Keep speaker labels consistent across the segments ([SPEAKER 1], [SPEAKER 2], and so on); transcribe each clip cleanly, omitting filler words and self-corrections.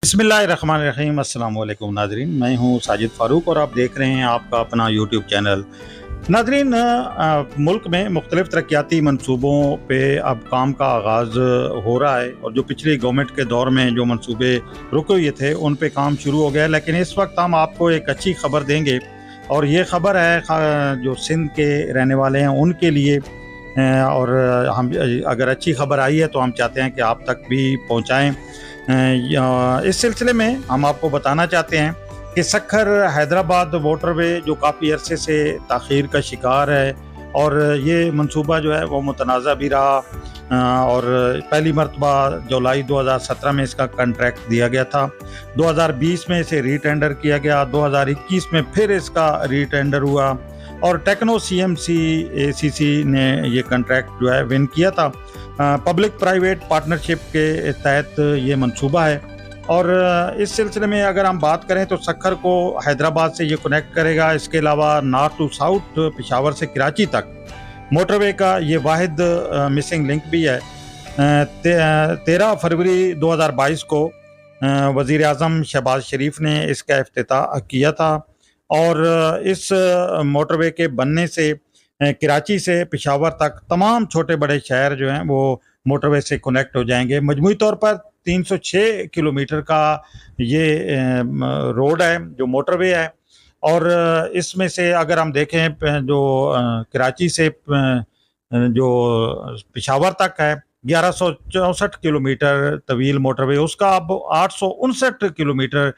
[SPEAKER 1] बिस्मिल्लाहिर्रहमानिर्रहीम। अस्सलाम वालेकुम नाजरीन, मैं हूं साजिद फ़ारूक और आप देख रहे हैं आपका अपना यूट्यूब चैनल। नाजरीन, मुल्क में मुख्तलिफ तरक्याती मनसूबों पे अब काम का आगाज़ हो रहा है और जो पिछली गवर्नमेंट के दौर में जो मनसूबे रुके हुए थे उन पे काम शुरू हो गया है। लेकिन इस वक्त हम आपको एक अच्छी खबर देंगे और ये खबर है जो सिंध के रहने वाले हैं उनके लिए। और हम अगर अच्छी खबर आई है तो हम चाहते हैं कि आप तक भी पहुंचाएं। इस सिलसिले में हम आपको बताना चाहते हैं कि सक्खर हैदराबाद वाटरवे जो काफ़ी अरसे से ताख़ीर का शिकार है और ये मंसूबा जो है वो मुतनाज़ा भी रहा। और पहली मरतबा जुलाई 2017 में इसका कॉन्ट्रैक्ट दिया गया था। 2020 में इसे रीटेंडर किया गया, 2021 में फिर इसका रीटेंडर हुआ और टेक्नो सीएमसी एसीसी ने ये कॉन्ट्रैक्ट जो है विन किया था। पब्लिक प्राइवेट पार्टनरशिप के तहत ये मंसूबा है और इस सिलसिले में अगर हम बात करें तो सक्खर को हैदराबाद से ये कनेक्ट करेगा। इसके अलावा नॉर्थ टू साउथ पेशावर से कराची तक मोटरवे का ये वाहिद मिसिंग लिंक भी है। 13 फरवरी 2022 को वज़ीर आज़म शहबाज शरीफ ने इसका इफ्तिताह किया था और इस मोटरवे के बनने से कराची से पेशावर तक तमाम छोटे बड़े शहर जो हैं वो मोटरवे से कनेक्ट हो जाएंगे। मजमूई तौर पर 306 किलोमीटर का ये रोड है जो मोटरवे है और इसमें से अगर हम देखें जो कराची से जो पेशावर तक है 1164 किलोमीटर तवील मोटरवे, उसका अब 859 किलोमीटर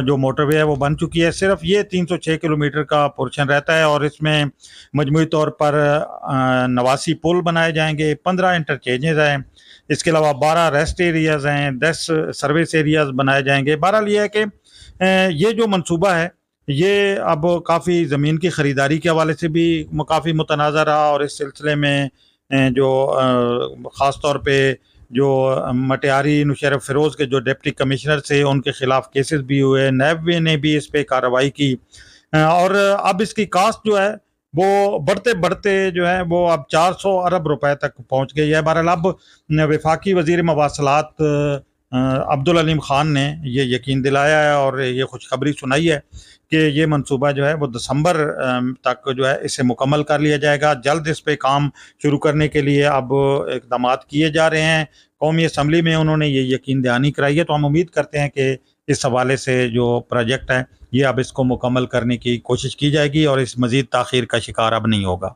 [SPEAKER 1] जो मोटरवे है वो बन चुकी है। सिर्फ ये 306 किलोमीटर का पोर्शन रहता है और इसमें मजमूई तौर पर 89 पुल बनाए जाएंगे, 15 इंटरचेंजेस हैं, इसके अलावा 12 रेस्ट एरियाज़ हैं, 10 सर्विस एरियाज़ बनाए जाएंगे। बहरहाल ये है कि ये जो मंसूबा है ये अब काफ़ी ज़मीन की ख़रीदारी के हवाले से भी काफ़ी मुतनाज़ा रहा और इस सिलसिले में जो ख़ास तौर पे जो मटियारी मुशर्रफ फ़िरोज़ के जो डिप्टी कमिश्नर थे उनके ख़िलाफ़ केसेस भी हुए, नैब ने भी इस पे कार्रवाई की और अब इसकी कास्ट जो है वो बढ़ते बढ़ते जो है वो अब 400 अरब रुपए तक पहुंच गई है। बहरहाल अब वफाकी वज़ीर मवासलात अब्दुल अलीम ख़ान ने ये यकीन दिलाया है और ये खुशखबरी सुनाई है कि ये मंसूबा जो है वो दिसंबर तक जो है इसे मुकम्मल कर लिया जाएगा। जल्द इस पे काम शुरू करने के लिए अब इक़दाम किए जा रहे हैं। कौमी असम्बली में उन्होंने ये यकीन दहानी कराई है, तो हम उम्मीद करते हैं कि इस हवाले से जो प्रोजेक्ट है ये अब इसको मुकम्मल करने की कोशिश की जाएगी और इस मज़ीद ताख़ीर का शिकार अब नहीं होगा।